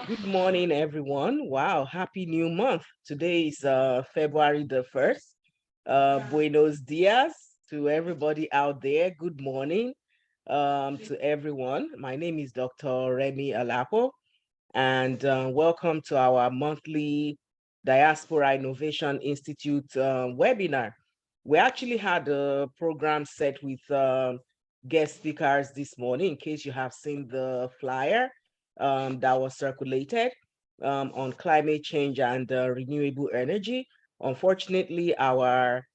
Good morning, everyone. Wow, happy new month. Today is February the 1st. Buenos dias to everybody out there. Good morning to everyone. My name is Dr. Remy Alapo, and welcome to our monthly Diaspora Innovation Institute webinar. We actually had a program set with guest speakers this morning, in case you have seen the flyer that was circulated on climate change and renewable energy. Unfortunately, our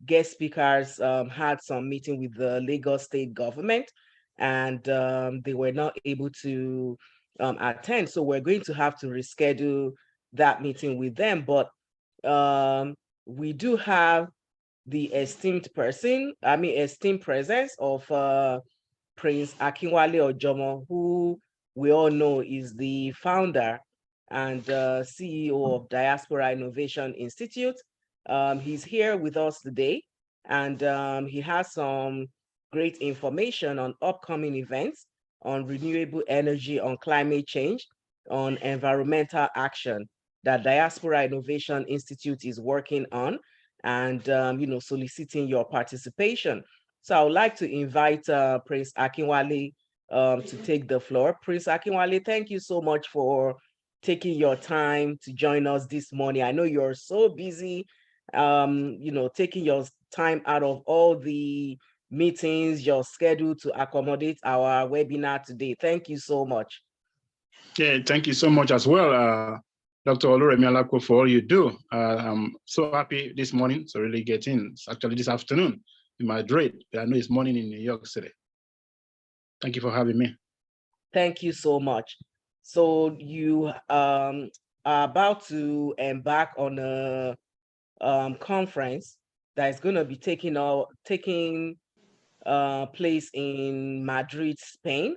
guest speakers had some meeting with the Lagos state government, and they were not able to attend. So we're going to have to reschedule that meeting with them. But we do have the esteemed presence of Prince Akinwale Ojomo, who we all know is the founder and CEO of Diaspora Innovation Institute. He's here with us today, and he has some great information on upcoming events, on renewable energy, on climate change, on environmental action that Diaspora Innovation Institute is working on, and soliciting your participation. So I would like to invite Prince Akinwale to take the floor. Prince Akinwale, thank you so much for taking your time to join us this morning. I know you're so busy, taking your time out of all the meetings, your schedule to accommodate our webinar today. Thank you so much. Yeah, thank you so much as well, Dr. Oluremi Alako, for all you do. I'm so happy this morning to really get in. It's actually this afternoon in Madrid. I know it's morning in New York City. Thank you for having me. Thank you so much. So you are about to embark on a conference that is going to be taking place in Madrid, Spain,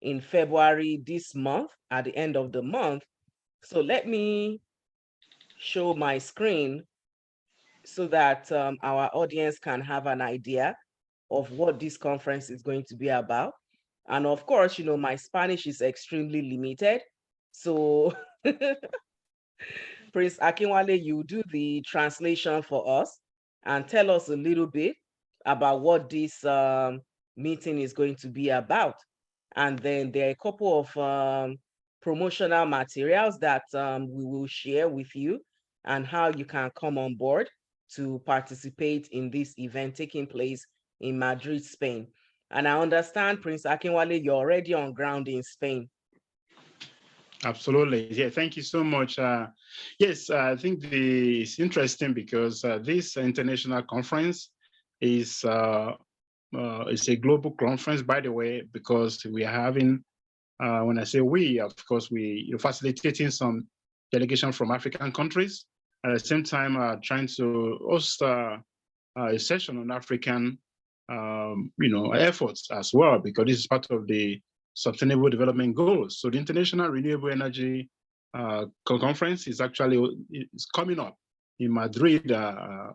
in February this month, at the end of the month. So let me show my screen so that our audience can have an idea of what this conference is going to be about. And of course, my Spanish is extremely limited. So Prince Akinwale, you do the translation for us and tell us a little bit about what this meeting is going to be about. And then there are a couple of promotional materials that we will share with you and how you can come on board to participate in this event taking place in Madrid, Spain. And I understand, Prince Akinwale, you're already on ground in Spain. Absolutely. Yeah, thank you so much. Yes, I think it's interesting because this international conference is it's a global conference, by the way, because we are having, when I say we, of course, we're facilitating some delegation from African countries. At the same time, trying to host a session on African, efforts as well, because this is part of the Sustainable Development Goals. So the International Renewable Energy Conference is coming up in Madrid,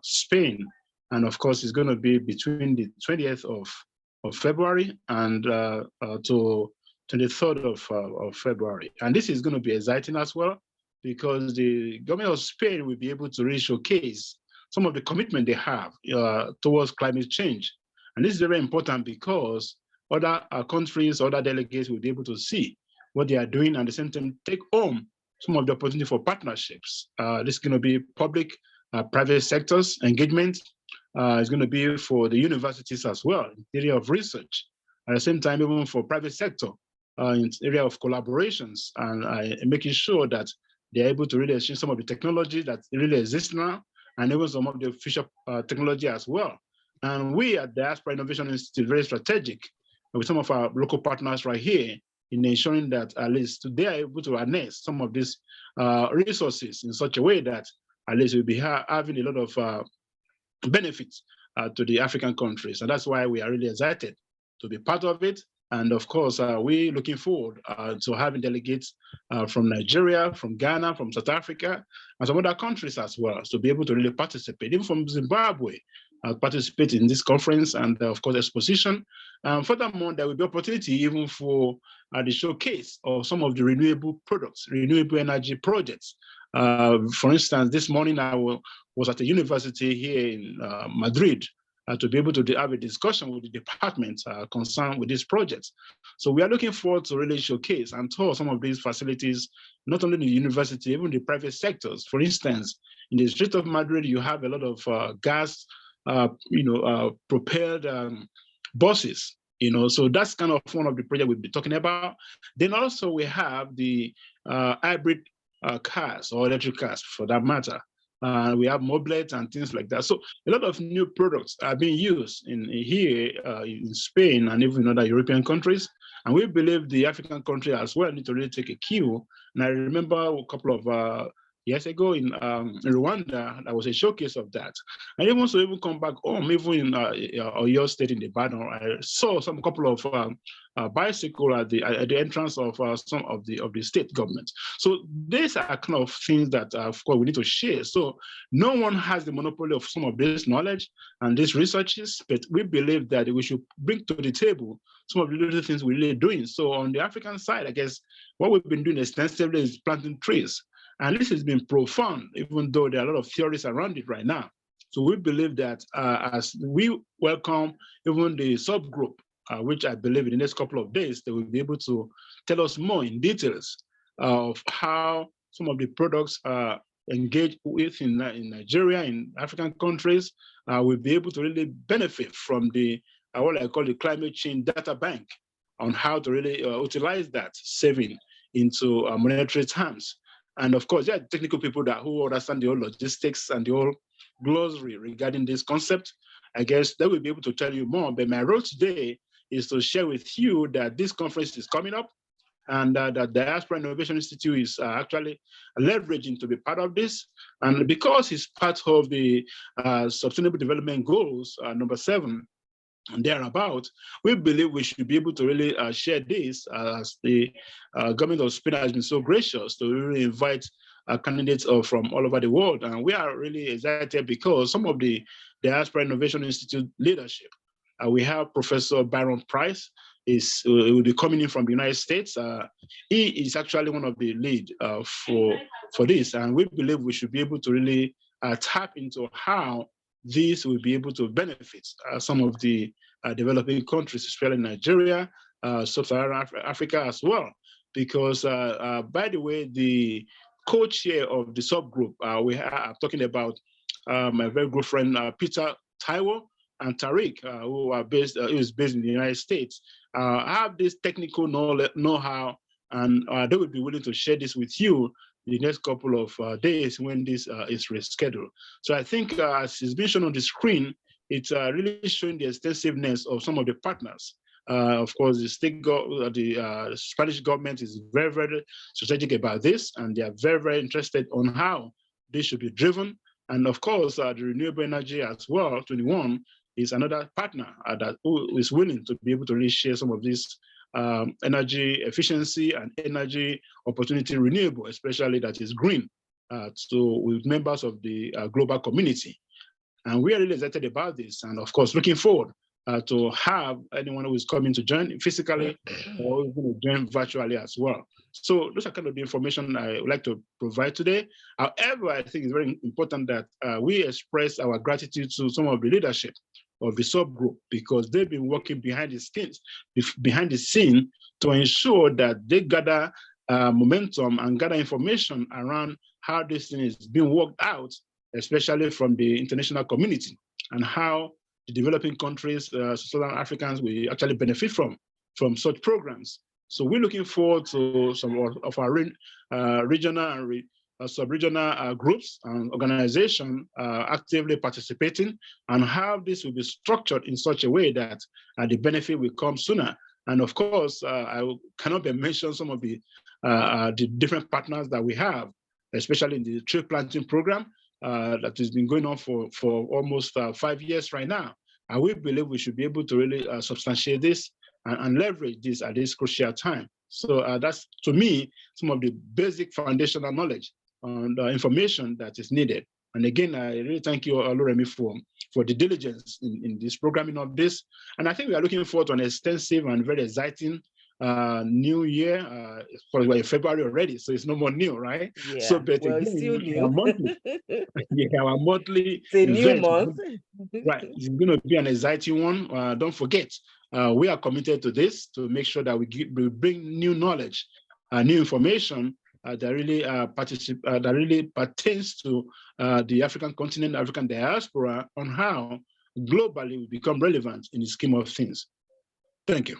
Spain, and of course, it's going to be between the 20th of February and to 23rd of February. And this is going to be exciting as well, because the government of Spain will be able to really showcase some of the commitment they have towards climate change. And this is very important because other countries, other delegates will be able to see what they are doing and at the same time take home some of the opportunity for partnerships. This is going to be public, private sectors engagement. It's going to be for the universities as well, in the area of research. At the same time, even for private sector, in the area of collaborations and making sure that they're able to really exchange some of the technology that really exists now and even some of the future technology as well. And we at Diaspora Innovation Institute very strategic with some of our local partners right here in ensuring that at least they are able to harness some of these resources in such a way that at least we'll be having a lot of benefits to the African countries. And that's why we are really excited to be part of it. And of course, we're looking forward to having delegates from Nigeria, from Ghana, from South Africa, and some other countries as well, to be able to really participate. Even from Zimbabwe, participate in this conference and, of course, exposition. Furthermore, there will be opportunity even for the showcase of some of the renewable products, renewable energy projects. For instance, this morning I was at a university here in Madrid to be able to have a discussion with the department concerned with these projects. So we are looking forward to really showcase and tour some of these facilities, not only in the university, even the private sectors. For instance, in the street of Madrid, you have a lot of gas, propelled buses. So that's kind of one of the projects we'll be talking about. Then also we have the hybrid cars or electric cars, for that matter. We have mobilettes and things like that. So a lot of new products are being used here in Spain and even in other European countries. And we believe the African country as well need to really take a cue. And I remember a couple of years ago in Rwanda, there was a showcase of that. And even come back home, even in Oyo State in Ibadan, I saw some couple of bicycle at the entrance of some of the state governments. So these are kind of things that, of course, we need to share. So no one has the monopoly of some of this knowledge and these researches, but we believe that we should bring to the table some of the little things we're really doing. So on the African side, I guess what we've been doing extensively is planting trees. And this has been profound, even though there are a lot of theories around it right now. So we believe that as we welcome even the subgroup, which I believe in the next couple of days, they will be able to tell us more in details of how some of the products engaged with in Nigeria, in African countries, will be able to really benefit from the what I call the climate change data bank on how to really utilize that saving into monetary terms. And of course, there are technical people who understand the whole logistics and the whole glossary regarding this concept. I guess they will be able to tell you more. But my role today is to share with you that this conference is coming up and that the Diaspora Innovation Institute is actually leveraging to be part of this. And because it's part of the Sustainable Development Goals, number 7, and thereabout, we believe we should be able to really share this as the government of Spain has been so gracious to really invite candidates from all over the world. And we are really excited because some of the Diaspora Innovation Institute leadership, we have Professor Byron Price, will be coming in from the United States. He is actually one of the lead for this. And we believe we should be able to really tap into how this will be able to benefit some of the developing countries, especially Nigeria, Sub-Saharan Africa as well. Because, by the way, the co-chair of the subgroup, we are talking about my very good friend, Peter Taiwo and Tariq, who is based in the United States, have this technical know-how, and they will be willing to share this with you the next couple of days when this is rescheduled. So I think as is being shown on the screen, it's really showing the extensiveness of some of the partners. Of course, the Spanish government is very, very strategic about this, and they are very, very interested on how this should be driven. And of course, the renewable energy as well, 21, is another partner who is willing to be able to really share some of this energy efficiency and energy opportunity renewable, especially that is green, with members of the global community. And we are really excited about this. And of course, looking forward to have anyone who is coming to join physically or who's going to join virtually as well. So those are kind of the information I would like to provide today. However, I think it's very important that we express our gratitude to some of the leadership of the subgroup, because they've been working behind the scene to ensure that they gather momentum and gather information around how this thing is being worked out, especially from the international community, and how the developing countries, Southern Africans, will actually benefit from such programs. So we're looking forward to some of our regional and sub-regional groups and organizations actively participating, and how this will be structured in such a way that the benefit will come sooner. And of course, I cannot mention some of the different partners that we have, especially in the tree planting program that has been going on for almost 5 years right now. And we believe we should be able to really substantiate this and leverage this at this crucial time. So that's, to me, some of the basic foundational knowledge and information that is needed And again, I really thank you, Oluremi, for the diligence in this programming of this. And I think we are looking forward to an extensive and very exciting new year. For February already, so it's no more new, right? So, Yeah, but well, it's still again, our new. monthly, yeah, our monthly It's a new event, month. right? It's going to be an exciting one. Don't forget, we are committed to this to make sure that we bring new knowledge, new information that really pertains to the African continent, African diaspora, on how globally we become relevant in the scheme of things. Thank you.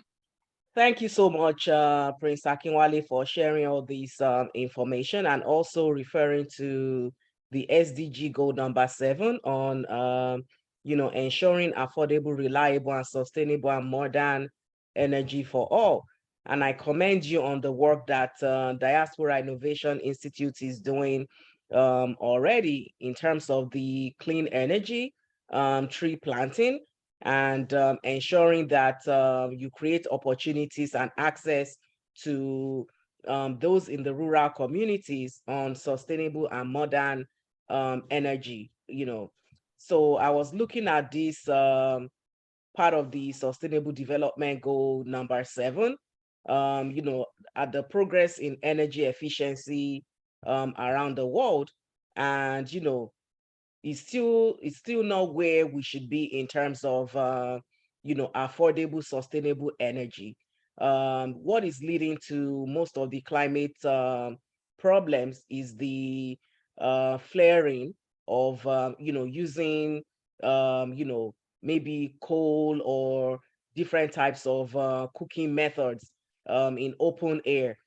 Thank you so much, Prince Akinwale, for sharing all this information and also referring to the SDG goal number 7 on, ensuring affordable, reliable, and sustainable and modern energy for all. And I commend you on the work that Diaspora Innovation Institute is doing already in terms of the clean energy, tree planting, and ensuring that you create opportunities and access to those in the rural communities on sustainable and modern energy, So I was looking at this part of the Sustainable Development Goal number 7, at the progress in energy efficiency around the world. And, it's still not where we should be in terms of affordable, sustainable energy. What is leading to most of the climate problems is the flaring of using maybe coal or different types of cooking methods in open air.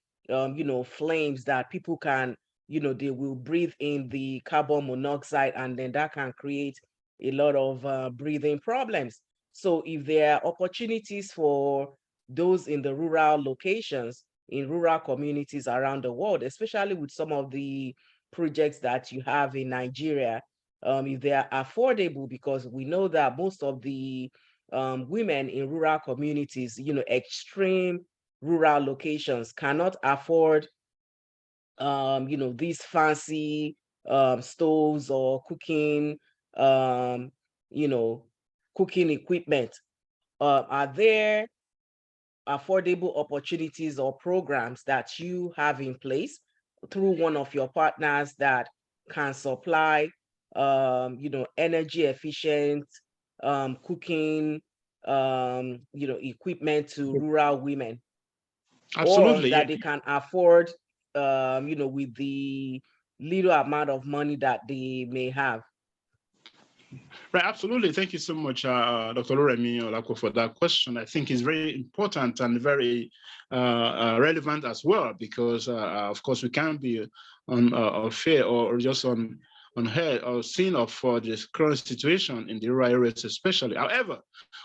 Flames that people can, they will breathe in the carbon monoxide, and then that can create a lot of breathing problems. So if there are opportunities for those in the rural locations, in rural communities around the world, especially with some of the projects that you have in Nigeria, if they are affordable, because we know that most of the women in rural communities, extreme rural locations, cannot afford these fancy stoves or um, cooking equipment. Are there affordable opportunities or programs that you have in place through one of your partners that can supply energy efficient cooking equipment to rural women, or Absolutely, yeah. that they can afford with the little amount of money that they may have? Right, absolutely. Thank you so much, Dr. Loremi Olako, for that question. I think it's very important and very relevant as well, because, of course, we can't be unfair or just unheard or seen of for this current situation in the rural areas especially. However,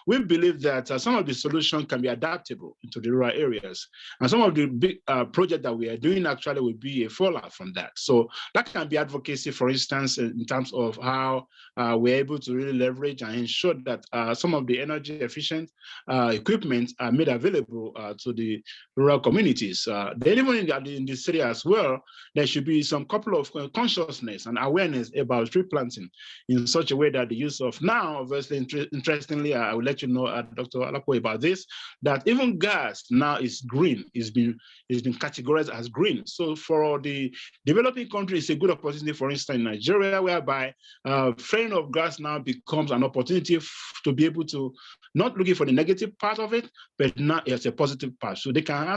we believe that some of the solutions can be adaptable into the rural areas. And some of the big projects that we are doing actually will be a fallout from that. So that can be advocacy, for instance, in terms of how we're able to really leverage and ensure that some of the energy efficient equipment are made available to the rural communities. Then even in the city as well, there should be some couple of consciousness and awareness about tree planting in such a way that the use of now, obviously, interestingly, I will let you know, Dr. Alakwe, about this, that even gas now is green, is been categorized as green. So for the developing countries, it's a good opportunity, for instance, in Nigeria, whereby flaring of gas now becomes an opportunity to be able to not looking for the negative part of it, but now it's a positive part. So they can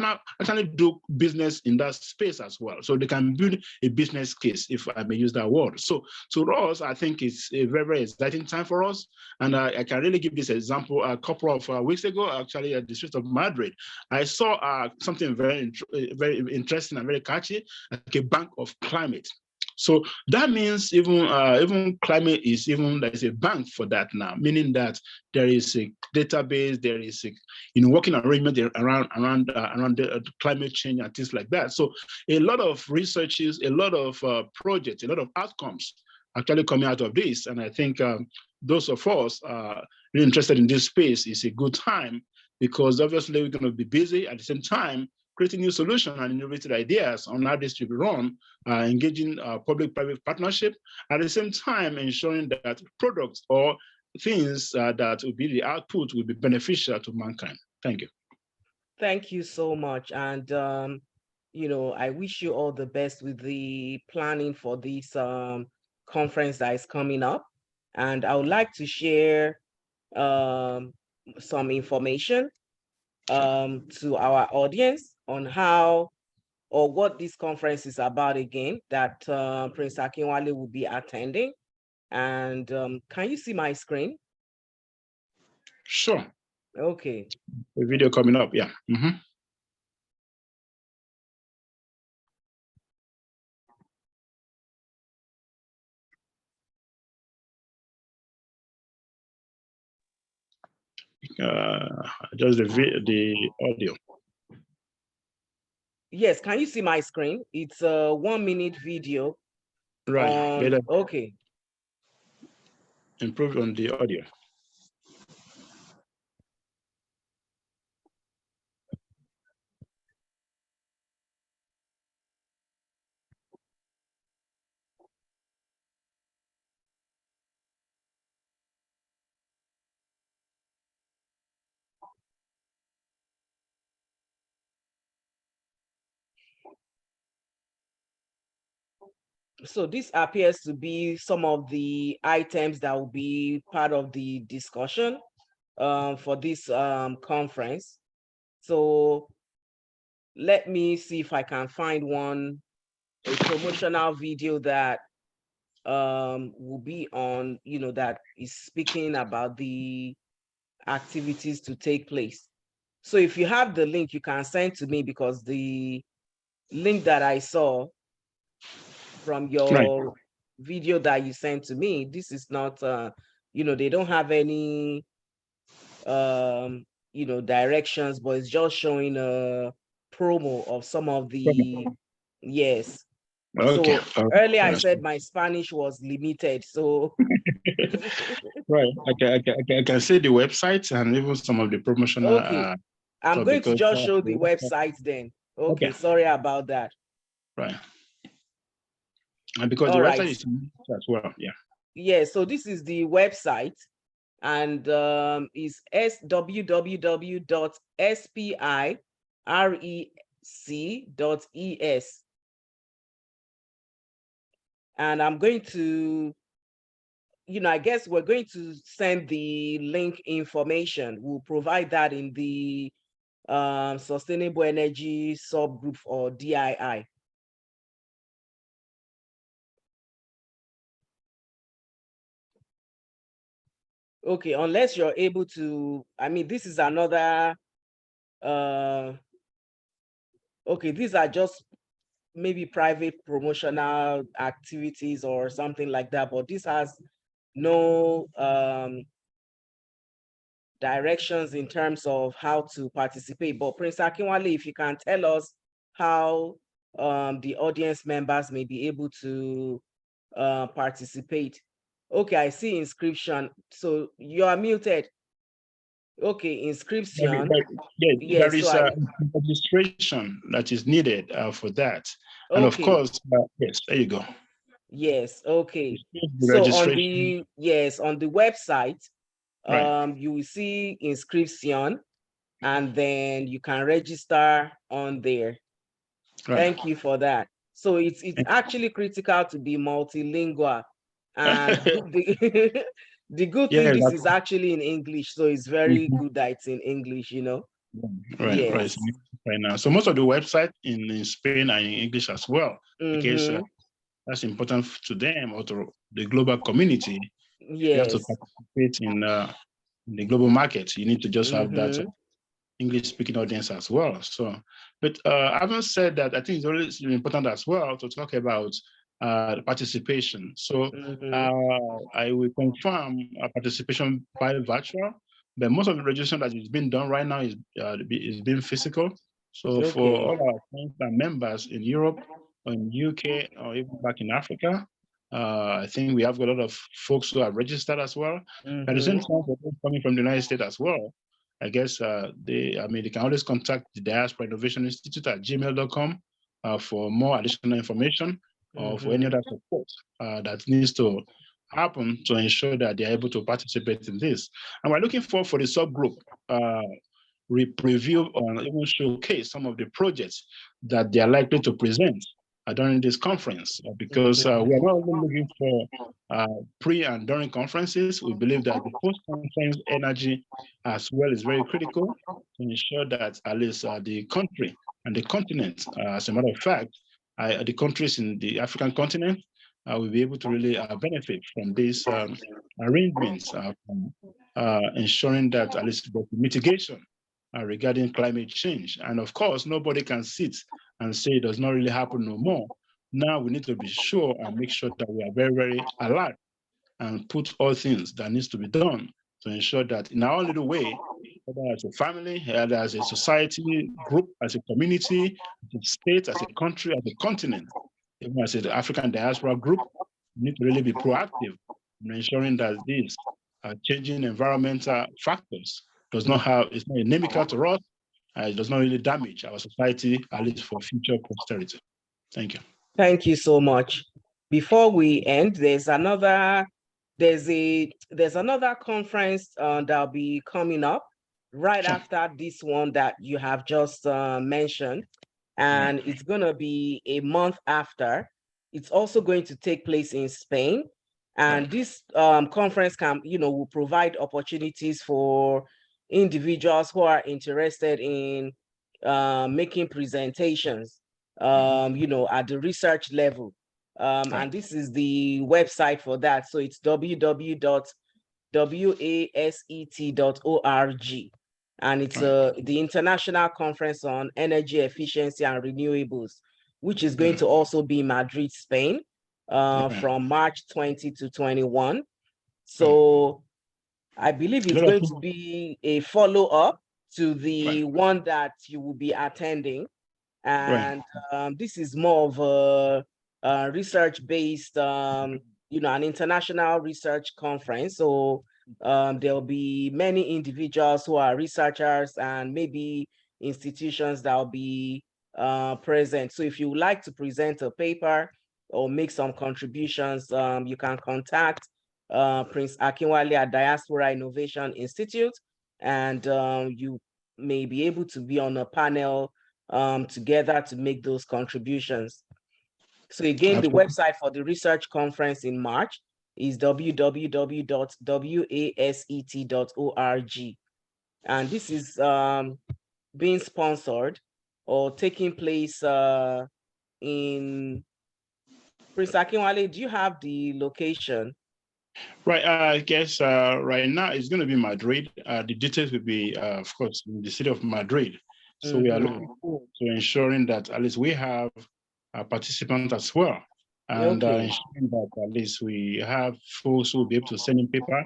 actually do business in that space as well. So they can build a business case, if I may use that word. So to us, I think it's a very, very exciting time for us. And I can really give this example. A couple of weeks ago, actually at the streets of Madrid, I saw something very, very interesting and very catchy, like a bank of climate. So that means even climate is there's a bank for that now, meaning that there is a database, there is a working arrangement around the climate change and things like that. So a lot of researches, a lot of projects, a lot of outcomes actually coming out of this. And I think those of us really interested in this space is a good time, because obviously we're going to be busy. At the same time, creating new solutions and innovative ideas on how this should be run, engaging public-private partnership, at the same time ensuring that products or things that will be the output will be beneficial to mankind. Thank you. Thank you so much. And, I wish you all the best with the planning for this conference that is coming up. And I would like to share some information to our audience on how or what this conference is about again, that Prince Akinwale will be attending. And can you see my screen? Sure. Okay. The video coming up, yeah. Just the audio. Yes, can you see my screen? It's a 1-minute video. Right. Better okay. improve on the audio. So this appears to be some of the items that will be part of the discussion for this conference. So let me see if I can find a promotional video that will be on, that is speaking about the activities to take place. So if you have the link, you can send to me, because the link that I saw from your video that you sent to me, this is not, they don't have any, directions, but it's just showing a promo of some of the, yes. Okay. So earlier I said my Spanish was limited, so. Right. I can see the website and even some of the promotional. Okay. I'm going to just show the website then. Okay, sorry about that. Right. And because the website is as well, yeah. Yeah, so this is the website, and is www.spirec.es. And I'm going to, I guess we're going to send the link information. We'll provide that in the Sustainable Energy subgroup, or DII. Okay, unless you're able to, this is another, okay, these are just maybe private promotional activities or something like that, but this has no directions in terms of how to participate. But Prince Akinwale, if you can tell us how the audience members may be able to participate. Okay, I see inscription. So you are muted. Okay, inscription. Yeah, there is a registration that is needed for that. And of course, yes, there you go. Yes, okay. So on the website, you will see inscription, and then you can register on there. Thank you for that. So it's actually critical to be multilingual, and the good thing, this is actually in English, so it's very good that it's in English, Right, yes. Right now. So most of the website in Spain are in English as well, because that's important to them or to the global community. You have to participate in the global market. You need to just have that English-speaking audience as well. So, but having said that, I think it's always important as well to talk about participation. So I will confirm participation by virtual, but most of the registration that is being done right now is being physical. So for all our friends and members in Europe, or in UK, or even back in Africa, I think we have a lot of folks who are registered as well. At the same time, we're coming from the United States as well. I guess they can always contact the Diaspora Innovation Institute at gmail.com for more additional information or for any other support that needs to happen to ensure that they're able to participate in this. And we're looking for the subgroup review or even showcase some of the projects that they are likely to present during this conference, because we are not only looking for pre and during conferences. We believe that the post-conference energy as well is very critical to ensure that at least the country and the continent, as a matter of fact, the countries in the African continent will be able to really benefit from these arrangements, from ensuring that at least the mitigation regarding climate change. And of course, nobody can sit and say it does not really happen no more. Now we need to be sure and make sure that we are very, very alert and put all things that needs to be done to ensure that in our little way, whether as a family, whether as a society group, as a community, as a state, as a country, as a continent, even as an African diaspora group, we need to really be proactive in ensuring that these changing environmental factors it's not inimical to us, it does not really damage our society, at least for future posterity. Thank you. Thank you so much. Before we end, there's another conference that'll be coming up right after this one that you have just mentioned, and it's gonna be a month after. It's also going to take place in Spain, and this conference will provide opportunities for individuals who are interested in making presentations at the research level. And this is the website for that. So it's www.waset.org. And it's the International Conference on Energy Efficiency and Renewables, which is going to also be Madrid, Spain, from March 20 to 21. So I believe it's going to be a follow-up to the one that you will be attending. And this is more of a research-based, an international research conference. So there'll be many individuals who are researchers and maybe institutions that will be present. So if you would like to present a paper or make some contributions, you can contact Prince Akinwale at Diaspora Innovation Institute, and you may be able to be on a panel together to make those contributions. So again, the website for the research conference in March is www.waset.org. And this is being sponsored or taking place in Prince Akinwale. Do you have the location? Right, I guess right now it's going to be Madrid. The details will be, of course, in the city of Madrid. So we are looking forward to ensuring that at least we have participants as well, and ensuring that at least we have folks who will be able to send in paper,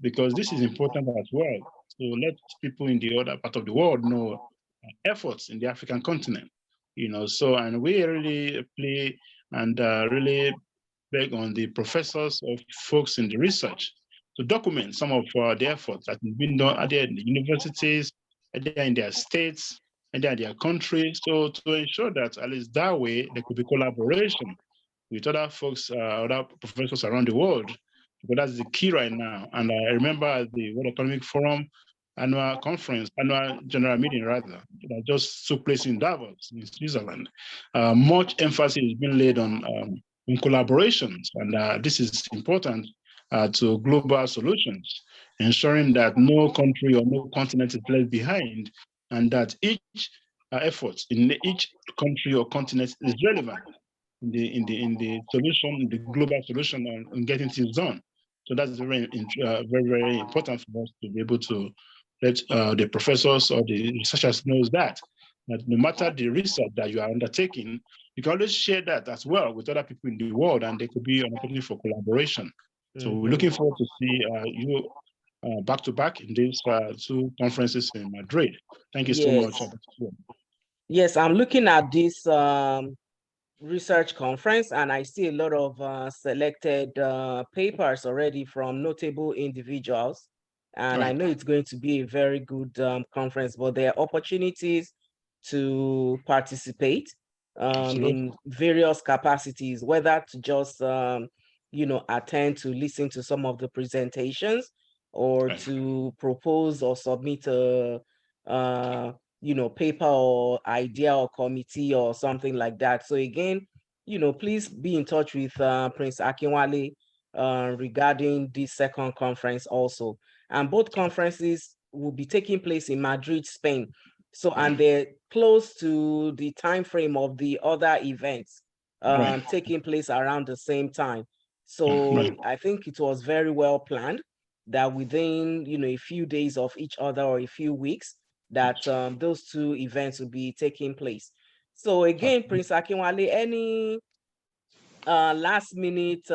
because this is important as well. So let people in the other part of the world know efforts in the African continent, So, and we really play and really beg on the professors or folks in the research to document some of the efforts that have been done either in the universities, either in their states, either in their countries. So to ensure that at least that way there could be collaboration with other folks, other professors around the world, because that's the key right now. And I remember at the World Economic Forum annual general meeting rather, that just took place in Davos, in Switzerland. Much emphasis is being laid on collaborations, and this is important to global solutions, ensuring that no country or no continent is left behind, and that each effort in each country or continent is relevant in the solution, the global solution on getting things done. So that's very, very important for us to be able to let the professors or the researchers know that no matter the research that you are undertaking, you can always share that as well with other people in the world, and there could be an opportunity for collaboration. So we're looking forward to see you back to back in these two conferences in Madrid. Thank you so much. Yes, I'm looking at this research conference, and I see a lot of selected papers already from notable individuals. And I know it's going to be a very good conference, but there are opportunities to participate in various capacities, whether to just, attend to listen to some of the presentations, or to propose or submit a, paper or idea or committee or something like that. So again, please be in touch with Prince Akinwale regarding this second conference also. And both conferences will be taking place in Madrid, Spain. So, and they're close to the time frame of the other events taking place around the same time. So I think it was very well planned that within, a few days of each other or a few weeks, that those two events will be taking place. So again, Prince Akinwale, any last minute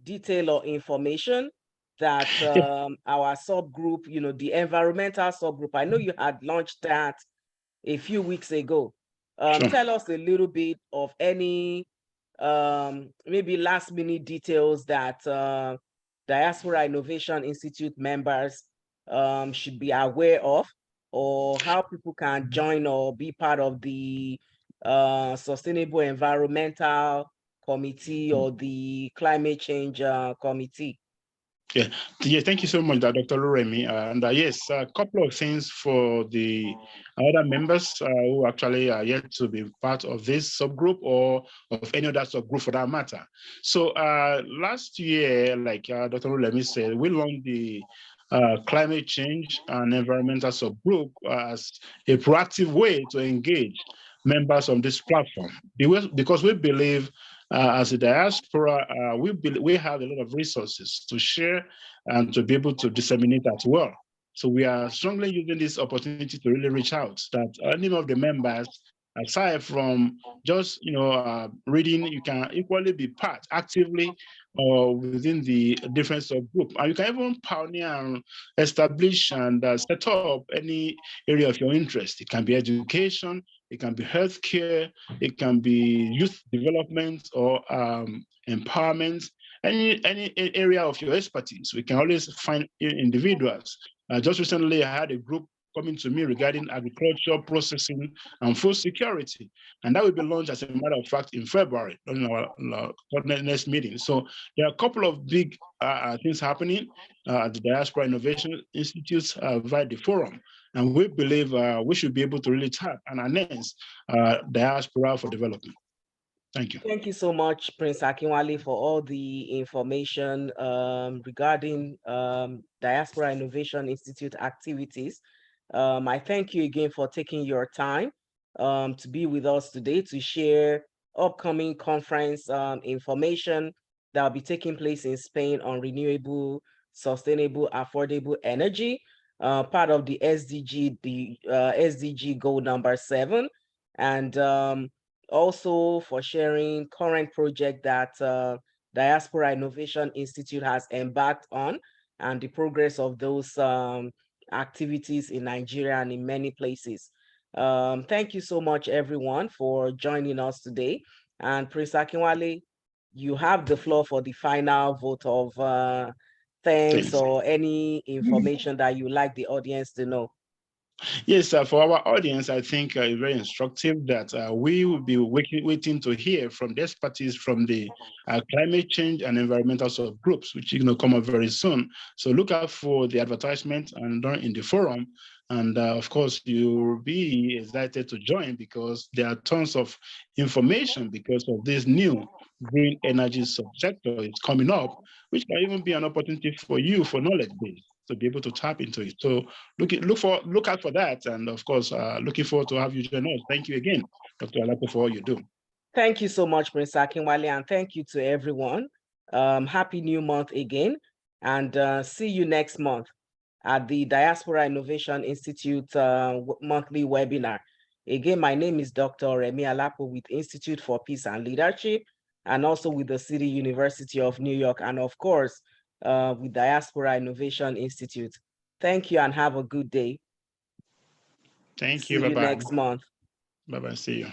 detail or information that our subgroup, the environmental subgroup, I know you had launched that a few weeks ago. Tell us a little bit of any maybe last minute details that Diaspora Innovation Institute members should be aware of, or how people can join or be part of the Sustainable Environmental Committee or the Climate Change Committee. Yeah, thank you so much, Dr. Luremi. And yes, a couple of things for the other members who actually are yet to be part of this subgroup or of any other subgroup for that matter. So last year, like Dr. Luremi said, we launched the climate change and environmental subgroup as a proactive way to engage members on this platform, because we believe as a diaspora, we have a lot of resources to share and to be able to disseminate as well. So we are strongly using this opportunity to really reach out that any of the members, aside from just reading, you can equally be part actively within the different subgroup, and you can even pioneer and establish and set up any area of your interest. It can be education, it can be healthcare, it can be youth development or empowerment, any area of your expertise. We can always find individuals. Just recently, I had a group coming to me regarding agriculture, processing, and food security. And that will be launched, as a matter of fact, in February, in our next meeting. So there are a couple of big things happening at the Diaspora Innovation Institute via the forum. And we believe we should be able to really tap and enhance diaspora for development. Thank you. Thank you so much, Prince Akinwale, for all the information regarding Diaspora Innovation Institute activities. I thank you again for taking your time to be with us today to share upcoming conference information that will be taking place in Spain on renewable, sustainable, affordable energy, part of the SDG, SDG goal number 7. And also for sharing current project that Diaspora Innovation Institute has embarked on and the progress of those activities in Nigeria and in many places. Thank you so much, everyone, for joining us today. And Prince Akinwale, you have the floor for the final vote of thanks or any information that you like the audience to know. Yes, for our audience, I think it's very instructive that we will be waiting to hear from the expertise from the climate change and environmental subgroups, which are going to come up very soon. So look out for the advertisement and in the forum. And of course, you'll be excited to join because there are tons of information because of this new green energy subsector is coming up, which can even be an opportunity for you for knowledge base to be able to tap into it. So look out for that. And of course, looking forward to have you join us. Thank you again, Dr. Alapo, for all you do. Thank you so much, Prince Akinwale, and thank you to everyone. Happy new month again, and see you next month at the Diaspora Innovation Institute monthly webinar. Again, my name is Dr. Remi Alapo with Institute for Peace and Leadership, and also with the City University of New York, and of course, with Diaspora Innovation Institute. Thank you and have a good day. Thank See you. you Bye-bye. next month. Bye-bye. See you.